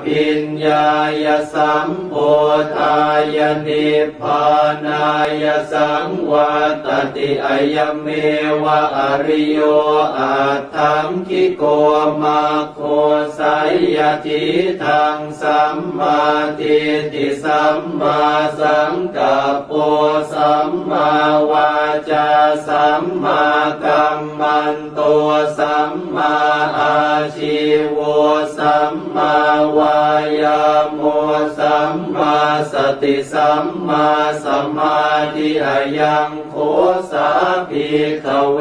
ภิญญายสัมโพธายนิพพานายสังวัตติอายเมวะอริโยอัตถังคิโกมาโคสัยยทิทังสัมมาทิฏฐิสัมมาสังกัปโปสัมมาวาจาสัมมากัมมันโตสัมมาอาชีวสัมมาวายาโมสัมมาสติสัมมาสมาธิอายังโคสาภิกขเว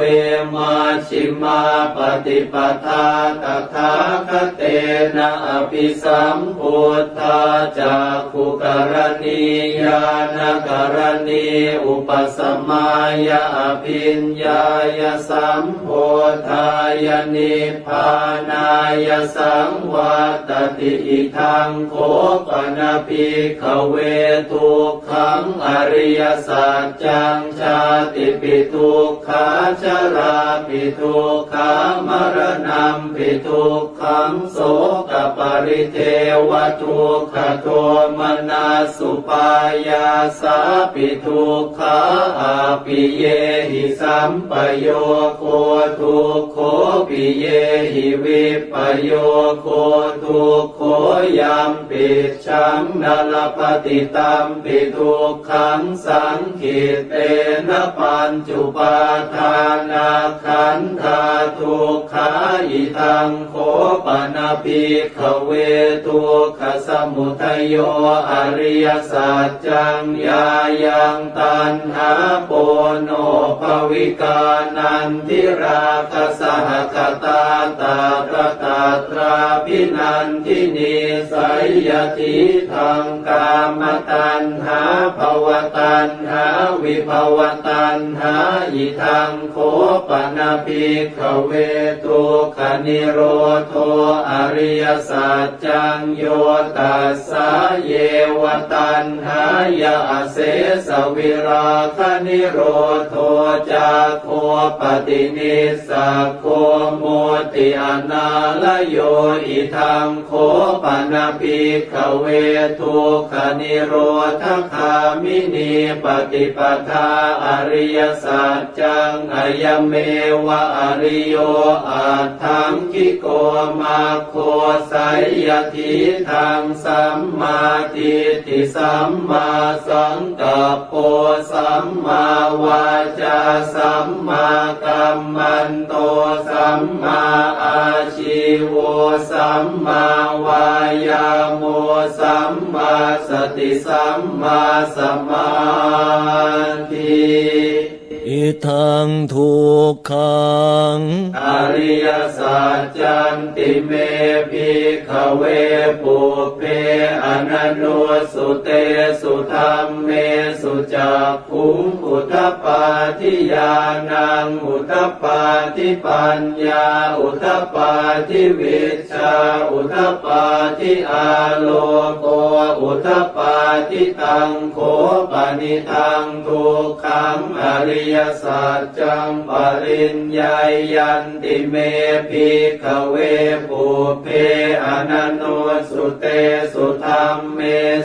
มัชฌิมาปฏิปทาตถาคเตนะอภิสัมพุทธาจักขุกรณีญาณกรณีอุปสมัยอภิญญายสัมโพธายนิพพานายสังวัตติอิทังโคปนภิกขเวทุกขังอริยสัจจังชาติปิทุกขาชราปิทุกขามรณะปิทุกขังโสกปริเทวทุกขโทมนัสสุปายาสาปิทุกขาอาปิเยหิสัมปโยโคทุกโขปิเยหิวิปโยโคทุกโขยัมปิชังนลปฏิตัมปิทุกขังสังขิตเตนะปัญจุปาทานาขันธาทุกขาอิทังโคปนภิกขเวทุกขสมุทัยโยอริยสัจจังญายังตัณหาโปโนภวิกานันทิราคะสหคตาตาตตาตราภินันทินิสัยยทิทังกามตัณหาภวตัณหาวิภวตัณหาอิทังโคปนภิกขเวทุกขนิโรโธอริยสัจจังโยตัสสะเยวตัณหายาเสสวิราคนิโรโธจาโคปฏินิสสะโคโมติอนาลโยอิทังโคปนภิกขเวทุกขนิโรธคามินีปฏิปทาอริยสัจจังอายเมวะอริโยอัตถังคิโกมาโคสัยยทิทังสัมมาทิฏฐิสัมมาสังกัปโปสัมมาวาจาสัมมากัมมันโตสัมมาอาชีวสัมมาวายาโมสัมมาสติสัมมาสมาธิอิทังทุกขังอริยสัจจันติเมภิกขเวปุเพอนันโนสุเตสุธัมเมสุจักขุงอุทธปาทิญาณังอุทธปาทิปัญญาอุทธปาทิวิชชาอุทธปาทิอาโลโกอุทธปาทิตังโขปนิทังทุกขังอริยสัจจังปริญญายันติเมภิกขเวปุเพอนันโนสุเตสุธัมเม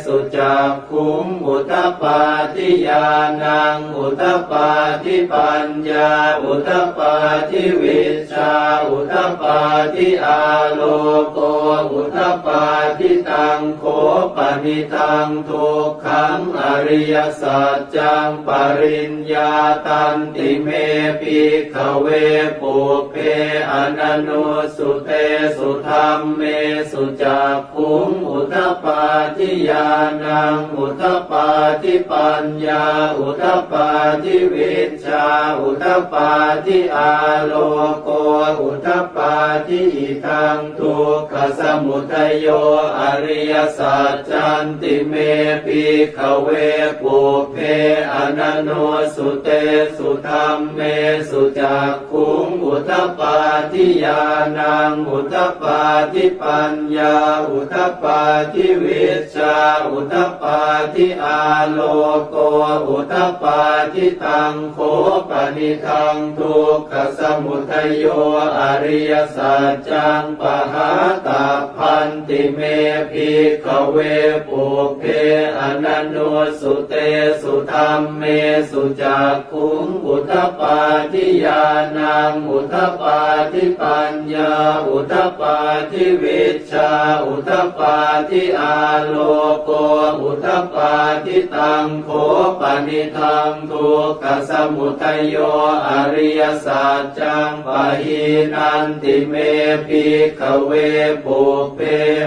สุจักขุงอุทธปาทิญาณังอุทธปาทิปัญญาอุทธปาทิวิชชาอุทธปาทิอาโลโกอุทธปาทิตังโขปนิทังทุกขังอริยสัจจังปริญญาตันติเมภิกขเวปุเพอนันโนสุเตสุธัมเมสุจักขุงอุทธปาทิญาณังอุทธปาทิปัญญาอุทธปาทิวิชชาอุทธปาทิอาโลโกอุทธปาทิอิทังทุกขสมุทัยโยอริยสัจจันติเมภิกขเวปุเพอนันโนสุเต สุธัมเมสุจักขุงอุทธัปปาทิญาณังอุทธัปปาทิปัญญาอุทธัปปาทิวิชชาอุทธัปปาทิอาโลโกอุทธัปปาทิตังโฆปนิทังทุกขสมุทัยโยอริยสัจจังปหาตัพพันติเมภิกขเวปุเพอนันโนสุเตสุธัมเมสุจักขุงอุทธัปปาทิญาณังอุทธัปปาทิปัญญาอุทธัปปาทิวิชชาอุทธัปปาทิอาโลโกอุทธัปปาทิตังโฆปนิทังทุกขสมุทัยโยอริยสัจจังปะหินันติเมภิกขเวปุเพ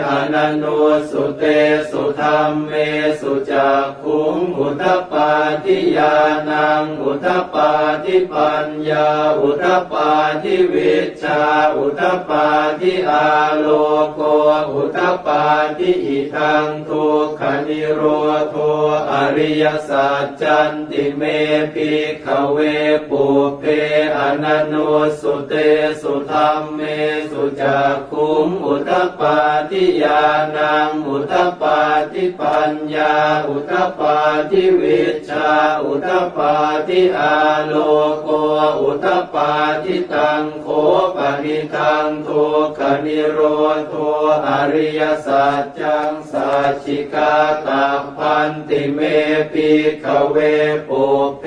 อนันโนสุเตสุธัมเมสุจักขุงอุทธัปปาทิญาณังอุทธัปปาทิปัญญาอุทธัปปาทิวิชชาอุทธัปปาทิอาโลโกอุทธัปปาทิอิทังทุกขนิโรโธอริยสัจจันติเมภิกขเวปุเพอนันโนสุเตสุธัมเมสุจักขุงอุทธัปปาทิญาณังอุทธัปปาทิปัญญาอุทธัปปาทิวิชชาอุทธัปปาทิอาโลโกอุทธัปปาทิตังโฆปนิทังทุกขนิโรโธอริยสัจจังสัจฉิกาตัพพันติเมภิกขเวปุเพ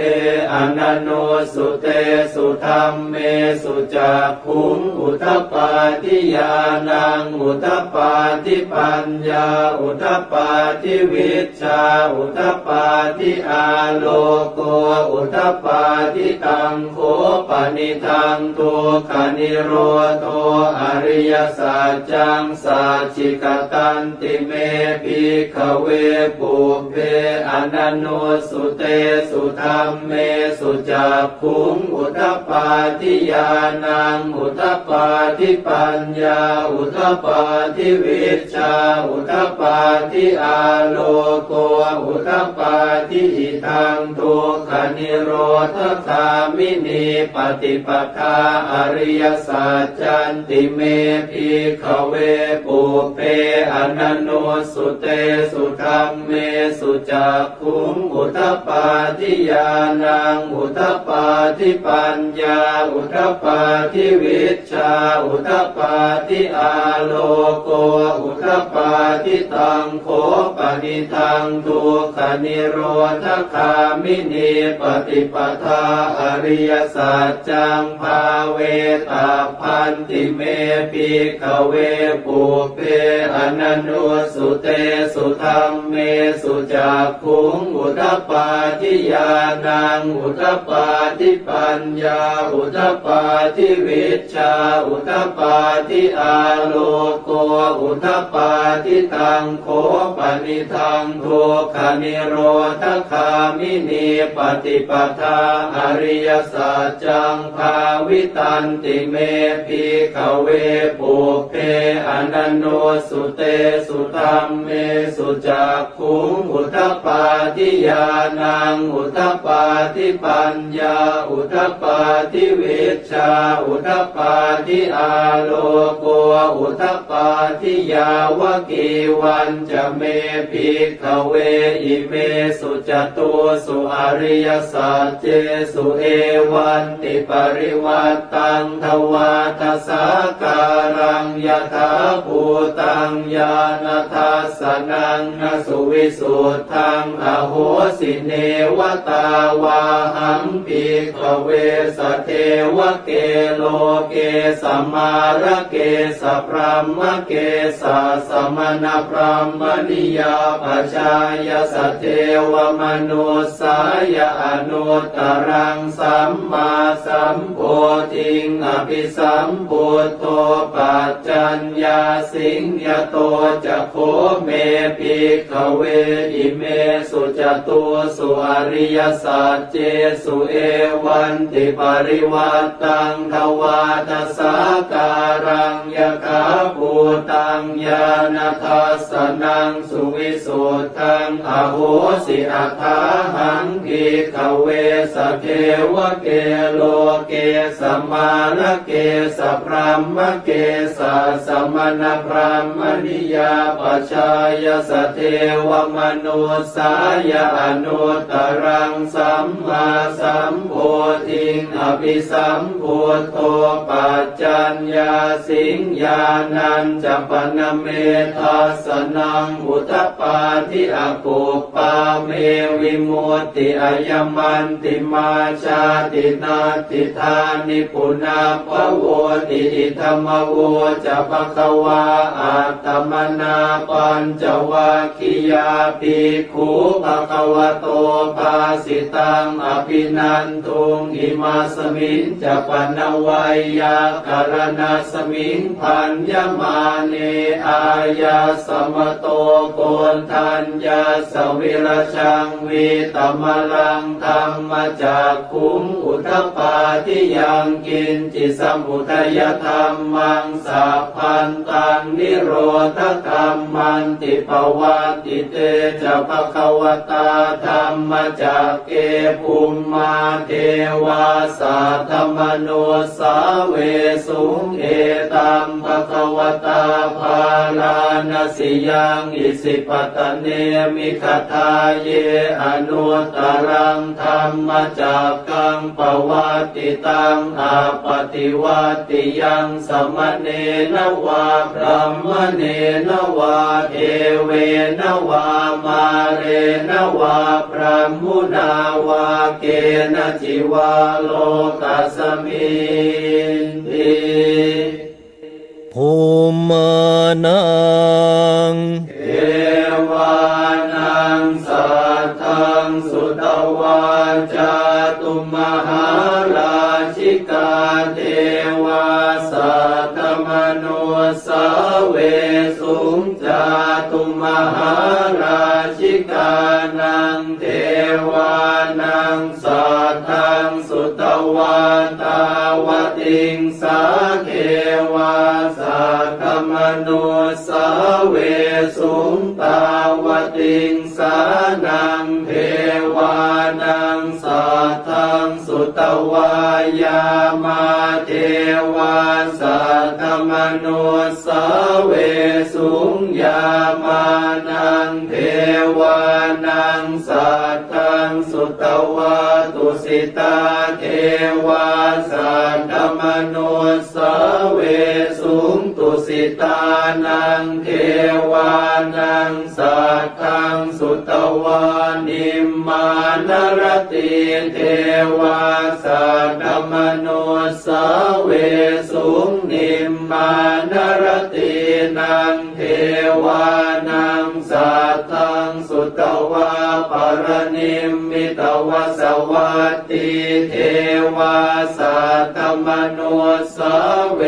อนันโนสุเตสุธัมเมสุจักขุงอุทธัปปาทิญาณังอุทธัปปาทิปัญญาอุทธัปปาทิวิชชาอุทธัปปาทิอาโลโกอุทธัปปาทิตังโฆปนิทังทุกขนิโรโธอริยสัจจังสัจฉิกตันติเมภิกขเวปุเพอนันโนสุเตสุธัมเมสุจักขุงอุทธัปปาทิญาณังอุทธัปปาทิปัญญาอุทธัปปาทิวิชชาอุทธัปปาทิอาโลโกอุทธัปปาทิอิทังทุกขนิโรธคามินีปฏิปทาอริยสัจจันติเมภิกขเวปุเพอนันโนสุเตสุธัมเมสุจักขุงอุทธัปปาทิญาณังอุทธัปปาทิปัญญาอุทธัปปาทิวิชชาอุทธัปปาทิอาโลโกอุทธัปปาทิตังโฆปนิทังทุกขนิโรธคามินีปฏิปทาอริยสัจจังภาเวตาพันติเมภิกขเวปุเพอนันโนสุเตสุธัมเมสุจักขุงอุทธัปปาทิญาณังอุทธัปปาทิปัญญาอุทธัปปาทิวิชชาอุทธัปปาทิอาโลโกอุทธัปปาทิตังโฆปนิทังทุกขนิโรธคามินีปฏิปทาอริยสัจจังภาวิตันติเมภิกขเวปุเพอนันโนสุเตสุธัมเมสุจักขุงอุทธัปปาทิญาณังอุทธัปปาทิปัญญาอุทธัปปาทิวิชชาอุทธัปปาทิอาโลโกอุทธัปปาทิยาวกีวันจะเมภิกขเวอิเมสุจตุสุอริยสัจเจสุเอวันติปริวัตตังทวาทสาการังยถาภูตังญาณทัสสนังนสุวิสุทธังอโหสิเนวตาวาหังภิกขเวสเทวเกโลเกสัมมาระเกสพรหมเกสัสมณพรหมนิยาปัจจายสเทวมนุสายอนุตตรังสัมมาสัมโพธิงอภิสัมพุทโธปัจจัญญาสิงยโตจะโคเมภิกขเวอิเมสุจตุสุอริยสัจเจสุเอวันติปริวัตตังทวาทสาการังยะขาภูตังญาณทัสสนังสุ สุวิสุทธังอโหสิอัฏฐาหังภิกขเวสเทวเกโลเกสมาลเกสพรหมเกสสมณพรหมนิยาปัจจายสเทวมนุสายอนุตตรังสัมมาสัมโพธิงอภิสัมพุทโธปัจจัญญาสิงญาณัญจะปนเมทัสสนังอุทปปาทิอากุปปาเมวิมุตติอายมันติมาชาตินาติธานิปุนาภโวติอิธรรมโวจะภควาอัตตมนาปัญจวัคคียาภิกขุภควโตภาสิตังอภินันทุงอิมาสมิงจะปนวัยยาการณาสมิงพันยมาเนอายาสมโตโกนทัญญาสวิรชังวิตมลังธรรมจากขุงอุทปปาทิยังกินจิสมุทัยธรรมังสัพพันตังนิโรธธรรมันติปวัตติเตจะภควตาธรรมจากเกภูมิมาเทวาสัทธมโนสาเวสุงเอตัมภควตาภาลานสิยังอิสิปตเนมิคทาเยอนุตตรังธรรมจากกังปวัตติตังอาปฏิวัติยังสมเนนวาพระมเนนวาเทเวนวามาเรนวาพระมุนาวาเกณจิวาโลกัสมินติภูมานังเอวานังสัทธังสุตวาจาตุมหาราชิกาเทวาสัทธมโนสาเวสุงจาตุมหาราชิกานังเทวานังสัทธังสุตวาตาวติงสาเทวาสัทธมโนสาเวสุงตาวติงสานังเทวานังสัทธังสุตวายามาเทวาสัทธมโนสาเวสุงยามานังเทวานังสัทธังสุตวาตุสิตาเทวาสัทธมโนสาเวสุงตุสิตานังเทวานังสัทธังสุตวานิมมานรติเทวาสัทธมโนสาเวสุงนิมมานรตินังเทวานังสัทธังสุตวาปรนิมมิตวสวัตติเทวาสัทธมโนสาเว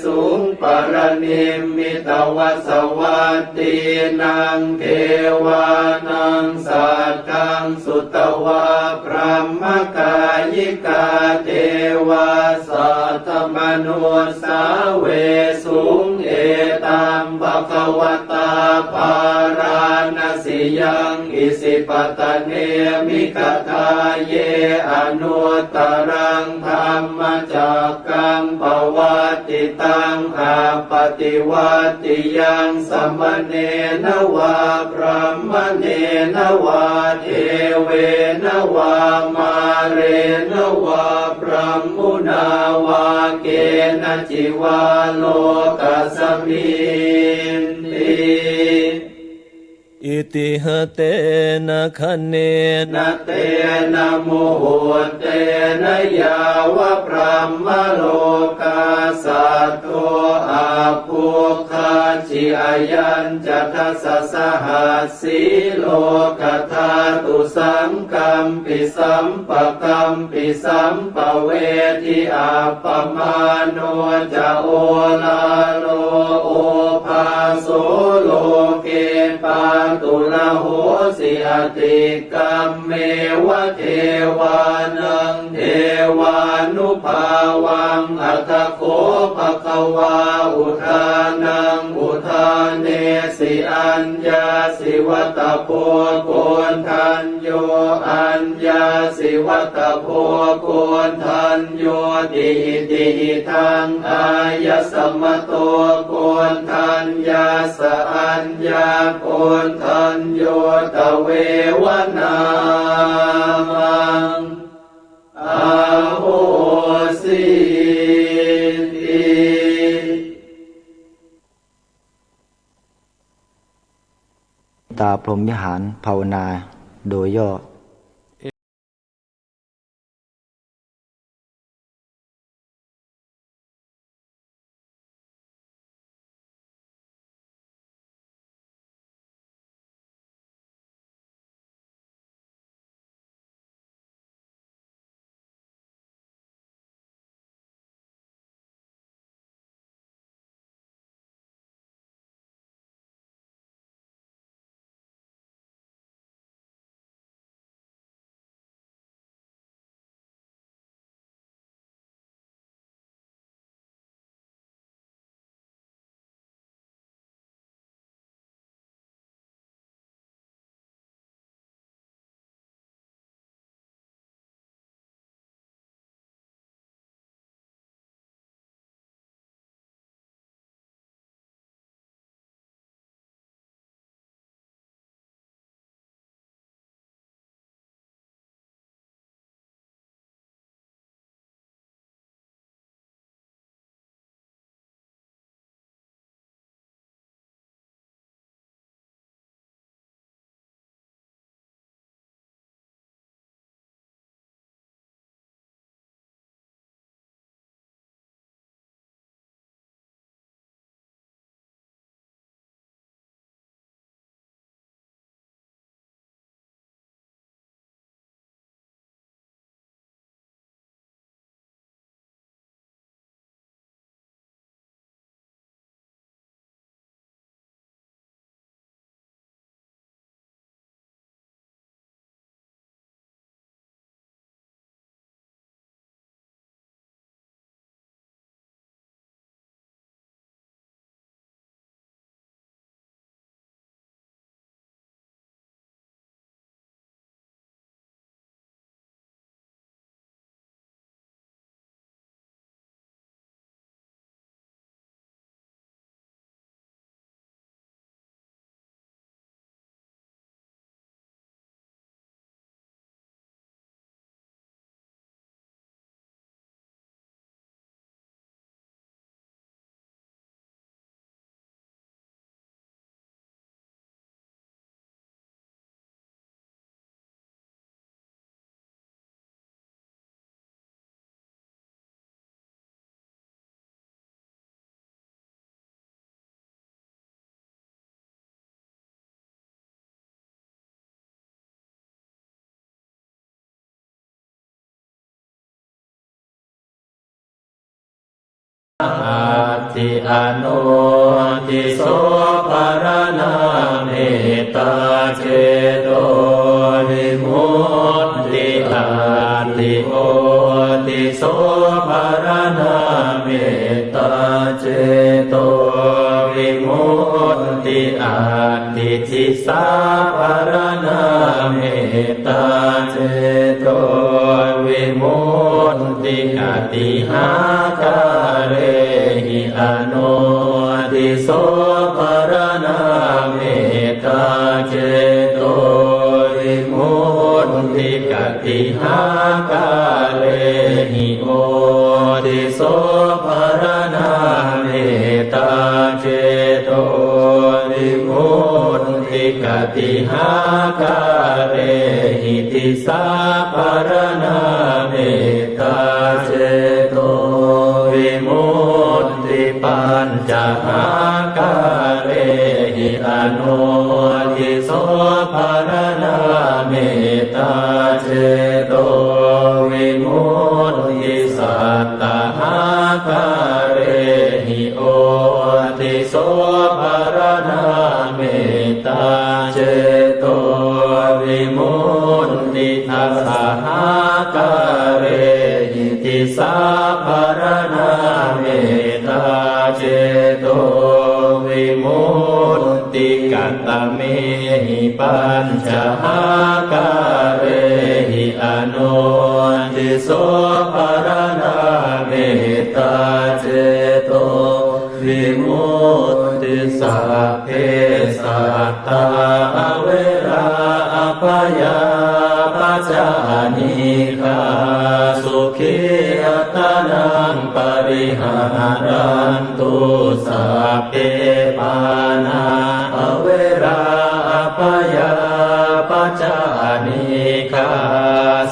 สุงปรนิมมิตวสวัตตินังเทวานังสัทธังสุตวาพระมกายิกาเทวาสัทธมโนสาเวสุงเอตัมภควตาภาราณสิยังอิสิปตเนมิคทาเยอนุตตรังธรรมจากกังปวัตติตังอาปฏิวัติยังสมเนนวาพระมเนนวาเทเวนวามาเรนวาพระมุนาวาเกณจิวาโลกัสมินติอิติหะเตนะคะเนนะเตนะโมโหเตนะยาวะพระมโลกาสัตโตอาภูคาชิอายัญจัตสสหัสสีโลกธาตุสังกัมปิสัมปะกัมปิสัมปะเวทิอาปมาโนจะโอลาโลโอภาโสโลเกปาตุระโหสิอติกัมเมวะเทวานังเทวานุภาวังอัตถโคภควาอุทานังอุทา เนสิอัญญาสิวัตโพโกนทันโยอัญญาสิวัตโพโกนทันโยติติทังอายสมโตโกนทันยาสอัญญาโกนทันโยตเววนามังอาโหสิติตาพรหมวิหารภาวนาโดยย่ออาทิอนุทิโสภารณาเมตตาเจโตวิมุตติอาทิโอทิโสภารณาเมตตาเจโตวิมุตติอาทิทิสาภารณาเมตตาเจโตวิมุตติอาติหาคาเรหิอนุทิโสภารณาเมตตาเจโตวิมุตติกติหาคาเรหิโอทิโสภารณาเมตตาเจโตวิมุตติกติหาคาเรหิติสาภารณาเมตตาเจโตวิมุตติปัญจหาคาเรหิอนุทิโสภารณาเมตตาเจโตวิมุตติสัตตหาคาเรหิโอทิโสภารณาเมตตาเจโตวิมุตติทัสสะหาคาเรหิติสาภารณาเมตตาเจโตวิมุ ตเมหิปัญจหาการะหิอนุทิโสภรณาเมตตาเจโตวิมุตติสัพเพสัตตาเวราอภยาปัจจานิฆาสุขีอัตตานังปริหารันตุสัพเพปานาเวราอภยาปัจจานิฆา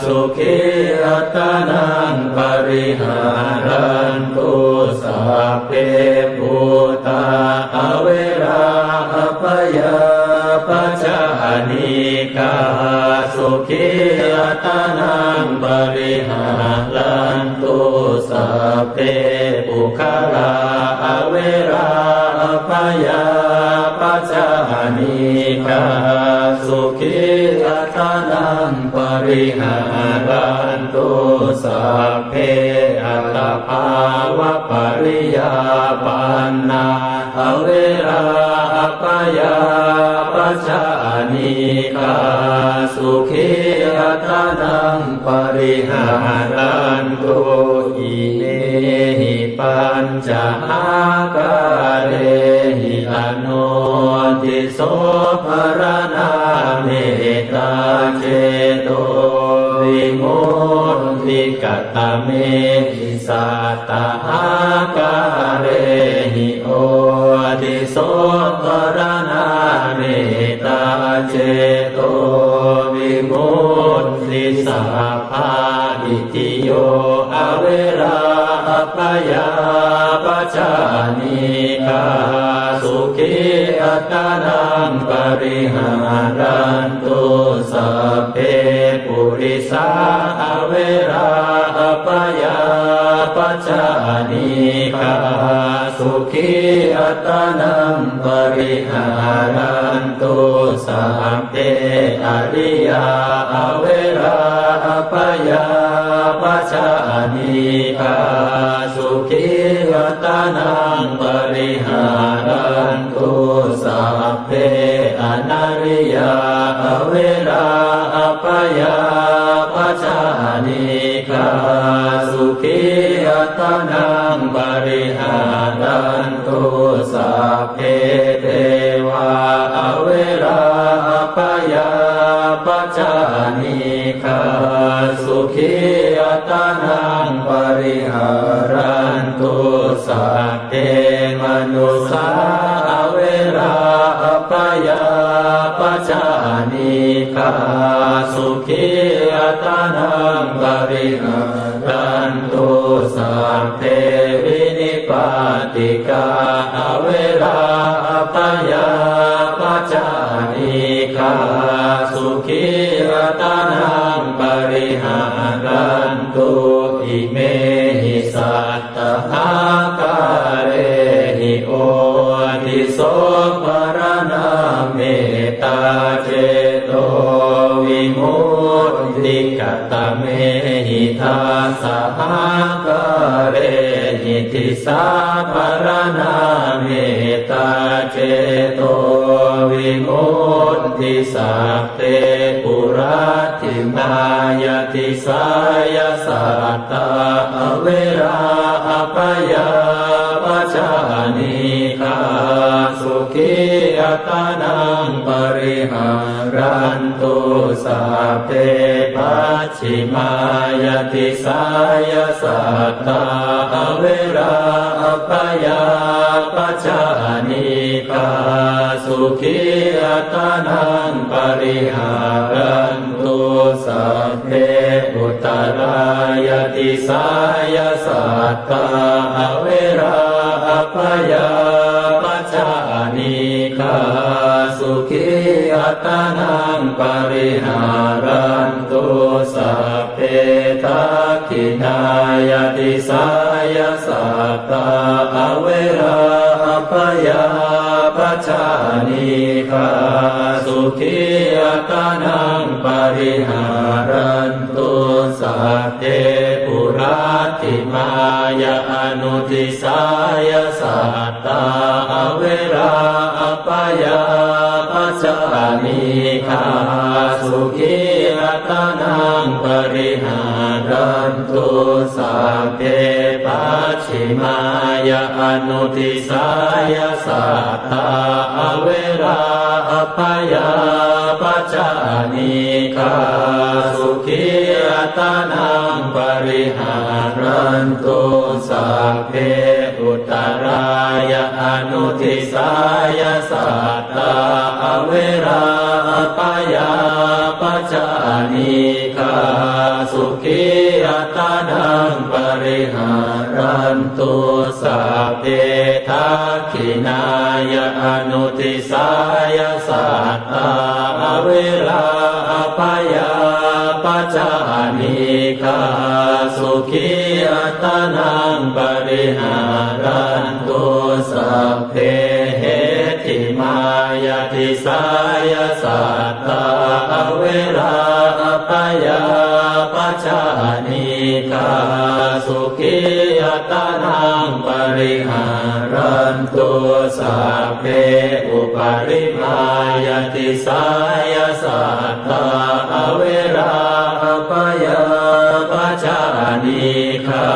สุขีอัตตานังปริหารันตุสัพเพปุตตาเวราอภยาปัจจานิฆาสุขีอัตตานังปริหารันตุสัพเพปุคลาเวราอภยาปัจจานิฆาสุขีอัตตานังปริหารันตุสัพเพอัตตภาวะปริยาปันนาเวราอภยาปัจจานิฆาสุขีอัตตานังปริหารันตุอิเมหิปัญจหาการะหิอนุทิโสภรณาเมตตาเจโตวิมุตติกัตตเมหิสัตตาการะหิโอทิโสภรณาเมตตาเจโตวิมุตติสัพพะอิติโยอเวราอภยาปัจจานิฆาสุขีอัตตานังปริหารันตุสัพเพปุริสาเวราอภยาปัจจานิฆาสุขีอัตตานังปริหารันตุสัพเพอริยาเวราอภยาปัจจานิฆาสุขีอัตตานังปริหารันตุสัพเพอนาริยาเวราอภยาปัจจานิฆาสุขีอัตตานังปริหารันตุสัพเพเทวาเวราอภยาปัจจานิฆาสุขีอัตตานังปริหารันตุสัพเพมนุสาเวราอภยาปัจจานิฆาสุขีอัตตานังปริหารันตุสัพเพวินิปาติกาเวราอภยาปัจจานิฆาสุขีอัตตานังปริหารันตุอิเมหิสัตตหาการะหิโอทิโสภรณาเมตตาเจโตวิมุตติกัตตเมหิทาสหการะหิทิสาภรณาเมตตาเจโตวิมุตติสัพเพปุราติมายติสายสัตตาเวราอภยาปัจจานิฆาสุขีอัตตานังปริหารันตุสัพเพปัจฉิมายติสายสัตตาเวราอภยาปัจจานิฆาสุขีอัตตานังปริหารันตุสัพเพอุตตรายติสายสัตตาเวราอภยาปัจจานิฆาสุขีอัตตานังปริหารันตุสัพเพทักขินายติสายสัตตาเวราอภยาปัจจานิฆาสุขีอัตตานังปริหารันตุสัพเพปุราติมายอนุทิสายสัตตาเวราอภยาปั จานิคาสุขีอัตนังปริหารันตุสัพเพปัจฉิมายาอนุทิสายาสัตตาอเวราอภยาปัจจานิคาสุขีอัตนังปริหารันตุสัพเพอุตตรายาอนุทิสายาสัตตาอเวราอภยาปัจจานิคาสุขีอัตนังปริหารันตุสัพเพทักขินายาอนุทิสายาสัตตาอเวราอภยาปัจจานิคาสุขีอัตนังปริหารันตุสัพเพเหติมายาทิสายาสัตตาอเวราอภยาปัจจานิคาสุขีอัตนังปริหารันตุสัพเพอุปาริมายาทิสายาสัตตาอเวราอภยาปัจจานิคา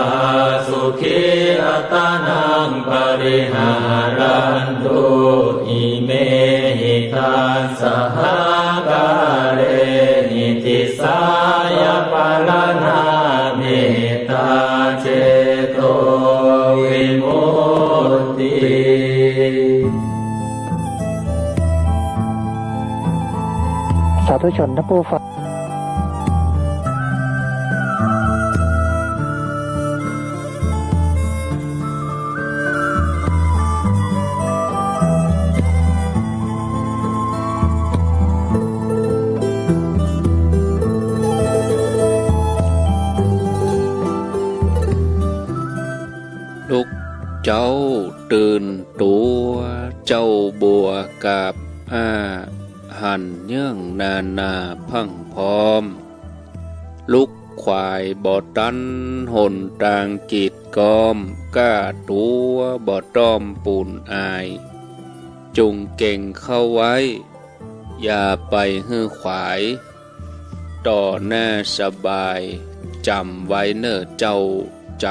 สุขีอัตนังปริหารันตุอิเมหิทัสสหการะหิติสายาปารณาเมตตาเจโตวิมุตติสาธุชนท่านผู้ฟังลูกเจ้าตื่นตัวเจ้าบัวกับหันเยื่องนาพังพร้อมลุกควายบ่อตันหนตางกีดกอมก้าตัวบ่อต้อมปูนอายจุงเก่งเข้าไว้อย่าไปฮื้อขวายต่อหน้าสบายจำไว้เน้อเจ้าจ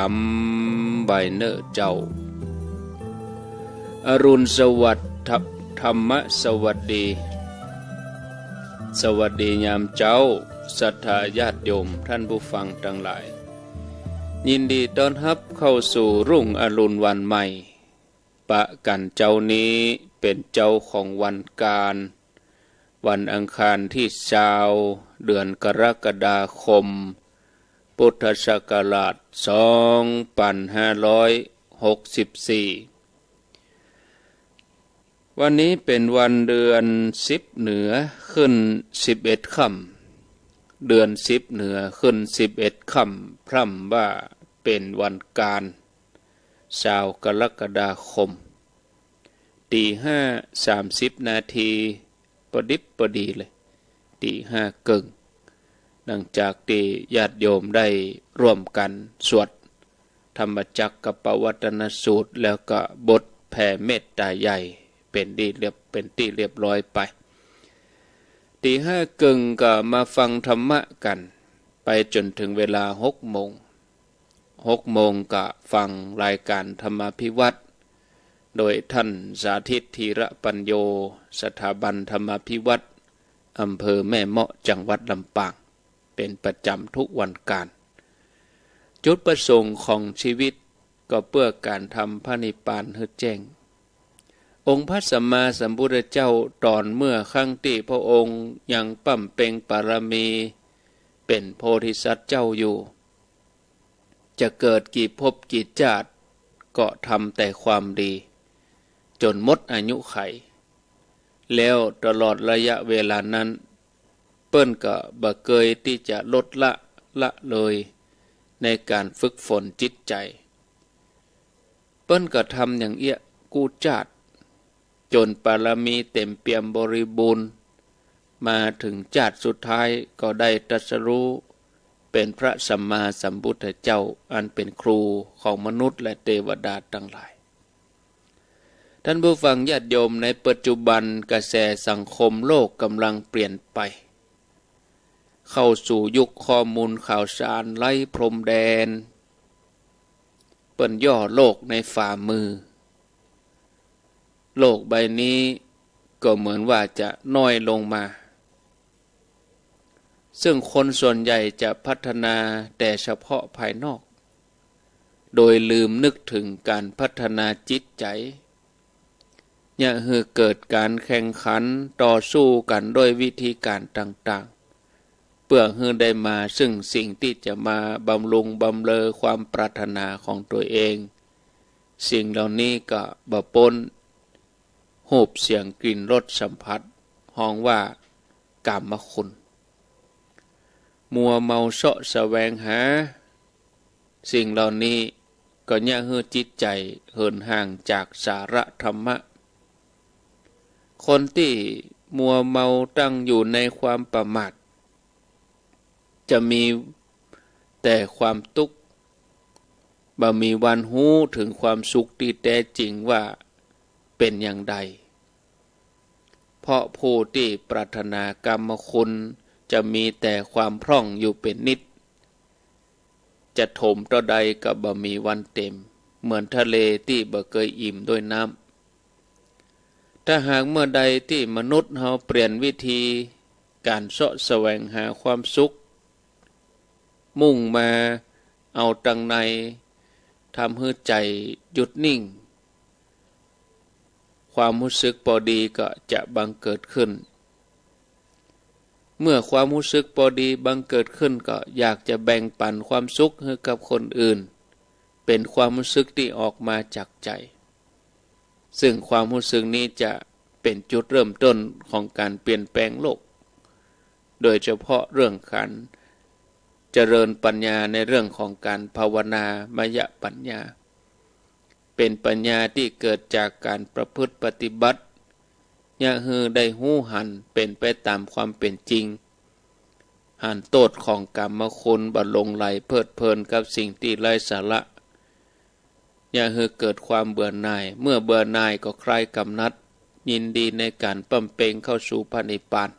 ำไว้เน้อเจ้าอรุณสวัสดิ์ธรรมสวัสดีสวัสดียามเจ้าศรัทธาญาติโยมท่านผู้ฟังทั้งหลายยินดีต้อนรับเข้าสู่รุ่งอรุณวันใหม่ปะกันเจ้านี้เป็นเจ้าของวันการวันอังคารที่20เดือนกรกฎาคมพุทธศักราช2564วันนี้เป็นวันเดือน10เหนือขึ้น11ค่ำเดือน10เหนือขึ้น11ค่ำพร่ำว่าเป็นวันการ20กรกฎาคม5:30 นาทีพอดิบพอดีเลย5:00 กึ่งหลังจากที่ญาติโยมได้ร่วมกันสวดธรรมจักรกับปวัตนสูตรแล้วก็บทแผ่เมตตาใหญ่เป็นที่เรียบร้อยไป5:00 กึ่งก็มาฟังธรรมะกันไปจนถึงเวลา6 โมง6 โมงก็ฟังรายการธรรมาภิวัตรโดยท่านสาธิตธีระปัญโยสถาบันธรรมาภิวัตรอำเภอแม่เมาะจังหวัดลำปางเป็นประจำทุกวันการจุดประสงค์ของชีวิตก็เพื่อการทำพระนิพพานให้แจ้งองค์พระสัมมาสัมพุทธเจ้าตอนเมื่อครั้งที่พระองค์ยังปั้มเป่งปารมีเป็นโพธิสัตว์เจ้าอยู่จะเกิดกี่ภพกี่ชาติก็ทำแต่ความดีจนหมดอายุไขแล้วตลอดระยะเวลานั้นเปิ้นก็บ่เคยที่จะลดละเลยในการฝึกฝนจิตใจเปิ้นก็ทำอย่างเอี้ยกู้จาดจนปารมีเต็มเปี่ยมบริบูรณ์มาถึงชาติสุดท้ายก็ได้ตรัสรู้เป็นพระสัมมาสัมพุทธเจ้าอันเป็นครูของมนุษย์และเทวดาทั้งหลาย ท่านผู้ฟังญาติโยมในปัจจุบันกระแสสังคมโลกกำลังเปลี่ยนไปเข้าสู่ยุคข้อมูลข่าวสารไร้พรมแดนเปิ้นย่อโลกในฝ่ามือโลกใบนี้ก็เหมือนว่าจะน้อยลงมาซึ่งคนส่วนใหญ่จะพัฒนาแต่เฉพาะภายนอกโดยลืมนึกถึงการพัฒนาจิตใจอย่าให้เกิดการแข่งขันต่อสู้กันด้วยวิธีการต่างๆเพื่อให้ได้มาซึ่งสิ่งที่จะมาบำรุงบำเรอความปรารถนาของตัวเองสิ่งเหล่านี้ก็บ่ปนรูปเสียงกลิ่นรสสัมผัสฮ้องว่ากามคุณมัวเมาเสาะแสวงหาสิ่งเหล่านี้ก็ย่าให้จิตใจเหินห่างจากสาระธรรมะคนที่มัวเมาตั้งอยู่ในความประมาทจะมีแต่ความทุกข์บ่มีวันรู้ถึงความสุขที่แท้จริงว่าเป็นอย่างใดเพราะผู้ที่ปรารถนากรรมคุณจะมีแต่ความพร่องอยู่เป็นนิดจะถมต่อใดก็บ่มีวันเต็มเหมือนทะเลที่บ่เคยอิ่มด้วยน้ำถ้าหากเมื่อใดที่มนุษย์เฮาเปลี่ยนวิธีการเสาะแสวงหาความสุขมุ่งมาเอาตังในทำให้ใจหยุดนิ่งความรู้สึกพอดีก็จะบังเกิดขึ้นเมื่อความรู้สึกพอดีบังเกิดขึ้นก็อยากจะแบ่งปันความสุขให้กับคนอื่นเป็นความรู้สึกที่ออกมาจากใจซึ่งความรู้สึกนี้จะเป็นจุดเริ่มต้นของการเปลี่ยนแปลงโลกโดยเฉพาะเรื่องการเจริญปัญญาในเรื่องของการภาวนามยปัญญาเป็นปัญญาที่เกิดจากการประพฤติปฏิบัติอย่าให้ได้หู้หันเป็นไปตามความเป็นจริงหันโทษของกรรมคุณบ่หลงไหลเพลิดเพลินกับสิ่งที่ไร้สาระอย่าให้เกิดความเบื่อหน่ายเมื่อเบื่อหน่ายก็คลายกำนัดยินดีในการบำเพ็ญเข้าสู่พระนิพพาน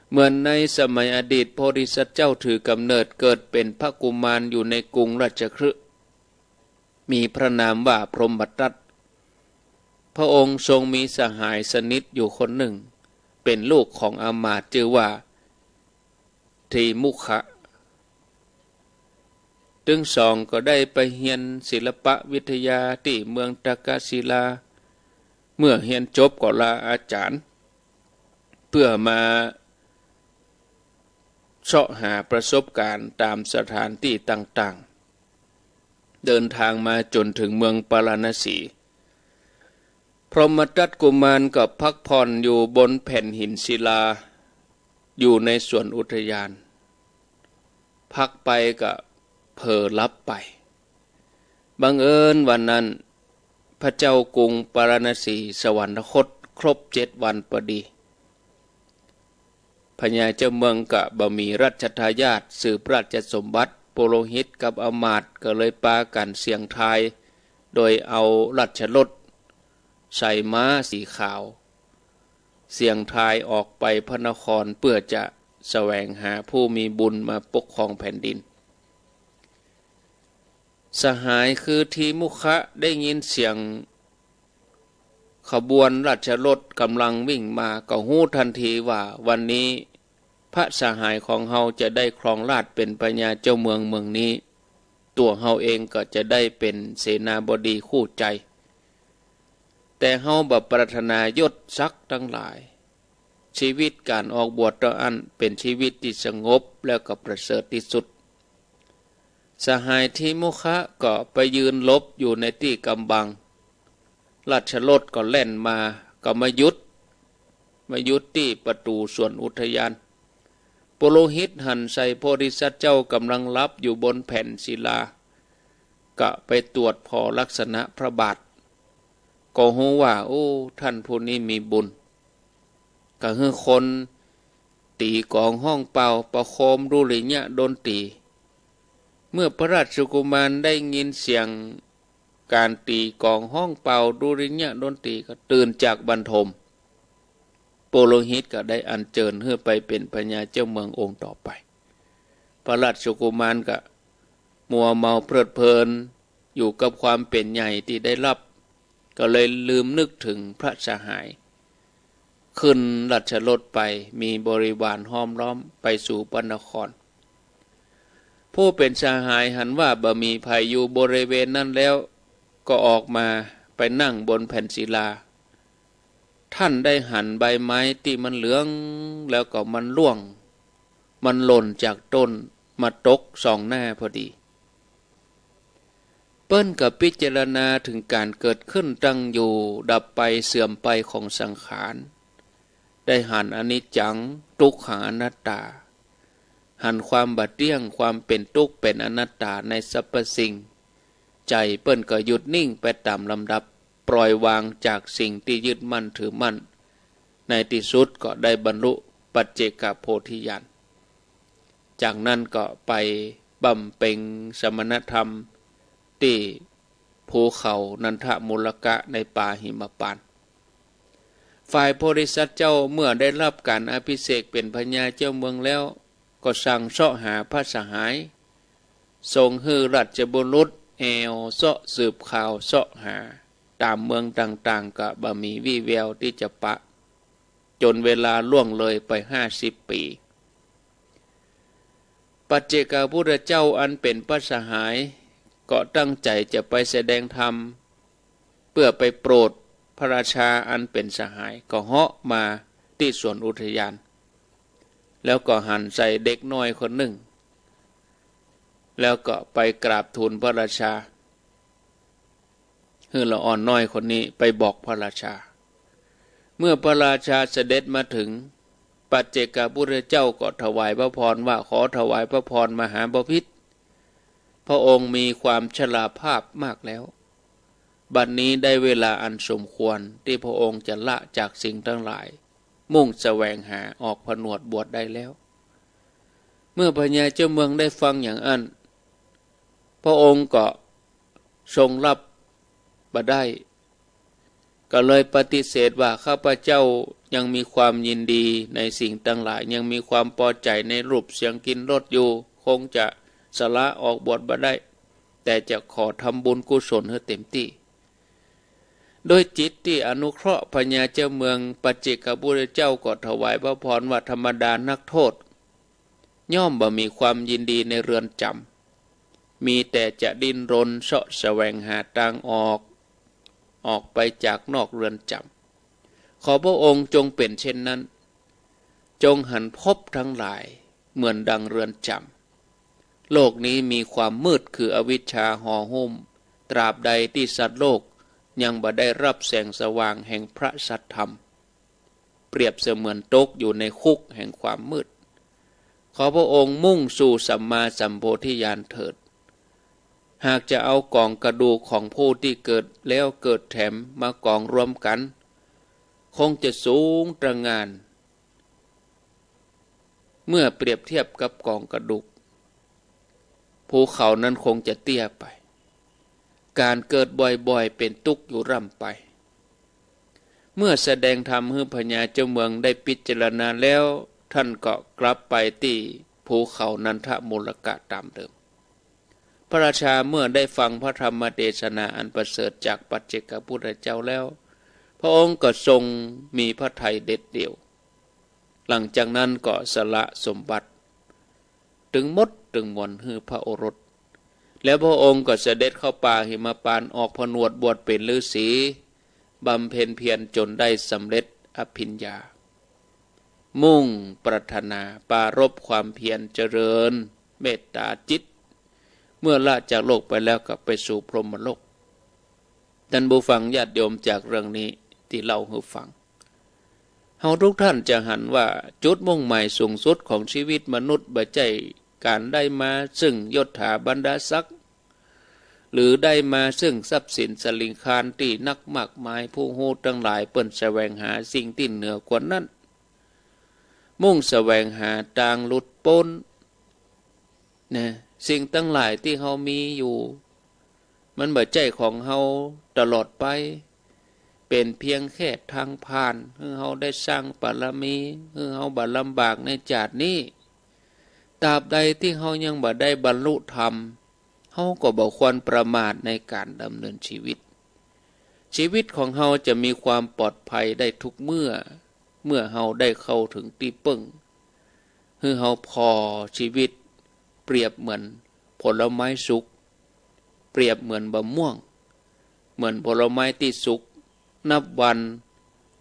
เหมือนในสมัยอดีตโพธิสัตว์เจ้าถือกำเนิดเกิดเป็นพระกุมารอยู่ในกรุงราชคฤห์มีพระนามว่าพรหมทัตพระองค์ทรงมีสหายสนิทอยู่คนหนึ่งเป็นลูกของอมาตย์ชื่อว่าทีมุขะทั้งสองก็ได้ไปเรียนศิลปวิทยาที่เมืองตากศิลาเมื่อเรียนจบก็ลาอาจารย์เพื่อมาเสาะหาประสบการณ์ตามสถานที่ต่างๆเดินทางมาจนถึงเมืองปาราณสีพรหมทัตกุมารก็พักผ่อนอยู่บนแผ่นหินศิลาอยู่ในสวนอุทยานพักไปก็เผลอหลับไปบังเอิญวันนั้นพระเจ้ากรุงปาราณสีสวรรคตครบ7 วันพอดีพญาเจ้าเมืองก็บ่มีรัชทายาทสืบราชสมบัติโปโลหิตกับอมาตย์ก็เลยปากันเสียงทายโดยเอาราชรถใส่ม้าสีขาวเสียงทายออกไปพระนครเพื่อจะแสวงหาผู้มีบุญมาปกครองแผ่นดินสหายคือทีมุขะได้ยินเสียงขบวนราชรถกำลังวิ่งมาก็ฮู้ทันทีว่าวันนี้พระสหายของเฮาจะได้ครองราชย์เป็นพญาเจ้าเมืองนี้ตัวเฮาเองก็จะได้เป็นเสนาบดีคู่ใจแต่เฮาบ่ปรารถนายศศักดิ์ทั้งหลายชีวิตการออกบวชต่ออันเป็นชีวิตที่สงบแล้วก็ประเสริฐที่สุดสหายทีมุขะก็ไปยืนลบอยู่ในที่กำบังราชรถก็แล่นมาก็มาหยุดที่ประตูสวนอุทยานโปโลหิตหันใส่โพธิสัตว์เจ้ากำลังรับอยู่บนแผ่นศิลาก็ไปตรวจพอลักษณะพระบาทก็ฮู้ว่าโอ้ท่านผู้นี้มีบุญก็คือคนตีกองห้องเป่าประโคมดุริยะดนตรีเมื่อพระราชกุมารได้ยินเสียง การตีกองห้องเป่าดุริยะดนตรีก็ตื่นจากบรรทมโปโลหิตก็ได้อัญเชิญเพื่อไปเป็นพญาเจ้าเมืององค์ต่อไปพระราชกุมารก็มัวเมาเพลิดเพลินอยู่กับความเป็นใหญ่ที่ได้รับก็เลยลืมนึกถึงพระสหายขึ้นราชรถไปมีบริวารห้อมล้อมไปสู่พระนครผู้เป็นสหายหันว่าบ่มีภัยอยู่บริเวณนั้นแล้วก็ออกมาไปนั่งบนแผ่นศิลาท่านได้หั่นใบไม้ที่มันเหลืองแล้วก็มันร่วงมันหล่นจากต้นมาตกสองหน้าพอดีเปิ้นกับพิจารณาถึงการเกิดขึ้นตั้งอยู่ดับไปเสื่อมไปของสังขารได้หันอนิจจังทุกขังอนัตตาหันความบัดเดี้ยงความเป็นทุกข์เป็นอนัตตาในสรรพสิ่งใจเปิ้นก็หยุดนิ่งไปตามลำดับปล่อยวางจากสิ่งที่ยึดมั่นถือมั่นในที่สุดก็ได้บรรลุปัจเจกโพธิญาณจากนั้นก็ไปบำเพ็ญสมณธรรมที่ภูเขานันทมูลกะในป่าหิมพานต์ฝ่ายโพธิสัตว์เจ้าเมื่อได้รับการอภิเษกเป็นพญาเจ้าเมืองแล้วก็สั่งเสาะหาพระสหายทรงฮือราชบุรุษแอวเสาะสืบข่าวเสาะหาตามเมืองต่างๆก็บ่มีวี่แววที่จะปะจนเวลาล่วงเลยไป50 ปีปัจเจกพุทธเจ้าอันเป็นพระสหายก็ตั้งใจจะไปแสดงธรรมเพื่อไปโปรดพระราชาอันเป็นสหายก็เหาะมาที่สวนอุทยานแล้วก็หันใส่เด็กน้อยคนหนึ่งแล้วก็ไปกราบทูลพระราชาฮือละอ่อนน้อยคนนี้ไปบอกพระราชาเมื่อพระราชาเสด็จมาถึงปัจเจกพุทธเจ้าก็ถวายพระพรว่าขอถวายพระพรมหาบพิตรพระองค์มีความชราภาพมากแล้วบัดนี้ได้เวลาอันสมควรที่พระองค์จะละจากสิ่งทั้งหลายมุ่งแสวงหาออกผนวดบวชได้แล้วเมื่อพญาเจ้าเมืองได้ฟังอย่างนั้นพระองค์ก็ทรงรับบ่ได้ก็เลยปฏิเสธว่าข้าพเจ้ายังมีความยินดีในสิ่งทั้งหลายยังมีความพอใจในรูปเสียงกลิ่นรสอยู่คงจะสละออกบวชบ่ได้แต่จะขอทำบุญกุศลให้เต็มที่โดยจิตที่อนุเคราะห์พญาเจ้าเมืองปัจเจกพุทธเจ้าก็ถวายพระพรว่าธรรมดานักโทษย่อมบ่มีความยินดีในเรือนจำมีแต่จะดิ้นรนเสาะแสวงหาทางออกไปจากนอกเรือนจำขอพระองค์จงเป็นเช่นนั้นจงหันภพทั้งหลายเหมือนดังเรือนจำโลกนี้มีความมืดคืออวิชชาห่อหุ้มตราบใดที่สัตว์โลกยังบ่ได้รับแสงสว่างแห่งพระสัทธรรมเปรียบเสมือนตกอยู่ในคุกแห่งความมืดขอพระองค์มุ่งสู่สัมมาสัมโพธิญาณเถิดหากจะเอากองกระดูกของผู้ที่เกิดแล้วเกิดแถมมากองรวมกันคงจะสูงตระหง่านเมื่อเปรียบเทียบกับกองกระดูกภูเขานั้นคงจะเตี้ยไปการเกิดบ่อยๆเป็นทุกข์อยู่ร่ำไปเมื่อแสดงธรรมให้พญาเจ้าเมืองได้พิจารณาแล้วท่านก็กลับไปที่ภูเขานันทมูลกะตามเดิมพระราชาเมื่อได้ฟังพระธรรมเทศนาอันประเสริฐจากปัจเจกพุทธเจ้าแล้วพระองค์ก็ทรงมีพระทัยเด็ดเดี่ยวหลังจากนั้นก็สละสมบัติถึงมดถึงมวลให้พระโอรสแล้วพระองค์ก็เสด็จเข้าป่าหิมพานต์ออกผนวดบวชเป็นฤาษีบำเพ็ญเพียรจนได้สำเร็จอภิญญามุ่งปรารถนาปรารภความเพียรเจริญเมตตาจิตเมื่อละจากโลกไปแล้วก็ไปสู่พรหมโลกท่านผู้ฟังญาติโยมจากเรื่องนี้ที่เล่าให้ฟังเฮาทุกท่านจะหันว่าจุดมุ่งหมายสูงสุดของชีวิตมนุษย์บ่ใช่การได้มาซึ่งยศถาบรรดาศักดิ์หรือได้มาซึ่งทรัพย์สินสลิงคารที่นักมากมายผู้โหดทั้งหลายเปิ้นแสวงหาสิ่งที่เหนือกว่านั้นมุ่งแสวงหาทางหลุดพ้นนะสิ่งทั้งหลายที่เฮามีอยู่ มันบ่ใจของเฮาตลอดไปเป็นเพียงแค่ทางผ่านให้เฮาได้สร้างบารมีให้เฮาบ่ลำบากในชาตินี้ตราบใดที่เฮายังบ่ได้บรรลุธรรมเฮาก็บ่ควรประมาทในการดำเนินชีวิตของเฮาจะมีความปลอดภัยได้ทุกเมื่อเฮาได้เข้าถึงที่ปึ้งให้เฮาพอชีวิตเปรียบเหมือนผลไม้สุกเปรียบเหมือนมะม่วงเหมือนผลไม้ที่สุกนับวัน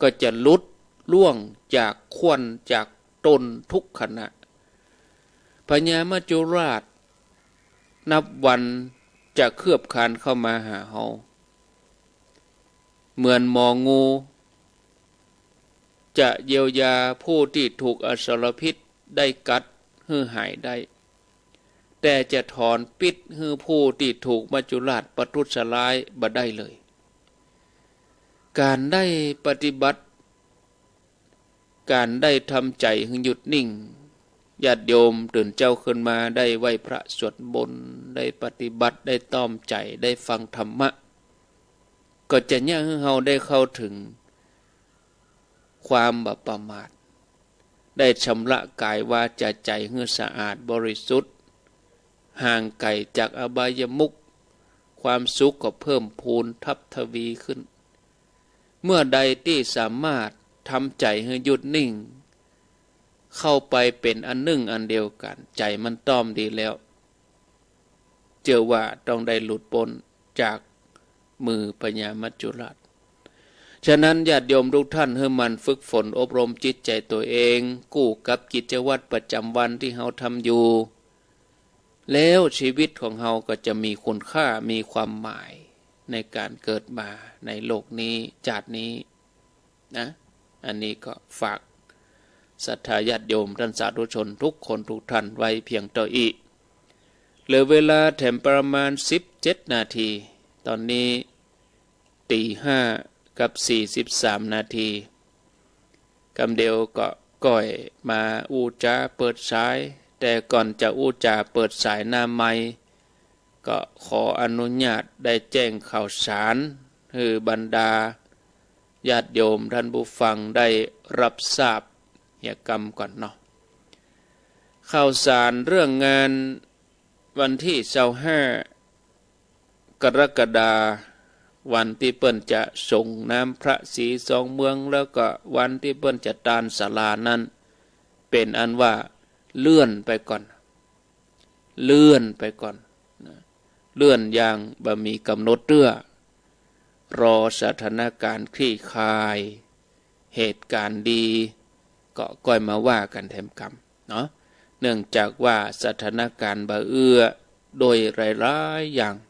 ก็จะลุดล่วงจากขวัญจากต้นทุกขณะพญามัจจุราชนับวันจะเคลือบคลานเข้ามาหาเฮาเหมือนหมองูจะเยียวยาผู้ที่ถูกอสรพิษได้กัดให้หายได้แต่จะถอนพิษให้ผู้ที่ถูกมัจจุราชประทุษร้ายบ่ได้เลยการได้ปฏิบัติการได้ทำใจให้หยุดนิ่งญาติโยมตื่นเจ้าขึ้นมาได้ไหว้พระสวดมนต์ได้ปฏิบัติได้ต้อมใจได้ฟังธรรมะก็จะย่างให้เราได้เข้าถึงความบ่ประมาทได้ชำระกายวาจาใจให้สะอาดบริสุทธิ์ห่างไกลจากอบายมุขความสุขก็เพิ่มพูนทับทวีขึ้นเมื่อใดที่สามารถทำใจให้หยุดนิ่งเข้าไปเป็นอันหนึ่งอันเดียวกันใจมันต้อมดีแล้วเจอว่าต้องได้หลุดพ้นจากมือพญามัจจุราชฉะนั้นญาติโยมทุกท่านให้มันฝึกฝนอบรมจิตใจตัวเองกู้กับกิจวัตรประจำวันที่เฮาทำอยู่แล้วชีวิตของเฮาก็จะมีคุณค่ามีความหมายในการเกิดมาในโลกนี้ชาตินี้นะอันนี้ก็ฝากศรัทธาญาติโยมท่านสาธุชนทุกคนทุกท่านไว้เพียงเท่านี้เหลือเวลาแถมประมาณ17 นาทีตอนนี้ตี 5 กับ 43 นาทีกำเดียวก็ก้อยมาอูจาเปิดสายแต่ก่อนจะอูจาเปิดสายหน้าไมค์ก็ขออนุญาตได้แจ้งข่าวสารให้บรรดาญาติโยมท่านผู้ฟังได้รับทราบเหตุกรรมก่อนเนาะข่าวสารเรื่องงานวันที่25 กรกฎาคมวันที่เปิ้นจะส่งน้ำพระศรีสองเมืองแล้วก็วันที่เปิ้นจะตานศาลานั้นเป็นอันว่าเลื่อนไปก่อนเลื่อนอย่างบ่มีกำหนดเรื่องรอสถานการณ์คลี่คลายเหตุการณ์ดีก็ก้อยมาว่ากันแถมกรรมเนาะเนื่องจากว่าสถานการณ์บ่เอื้อโดยหลายๆอย่าง1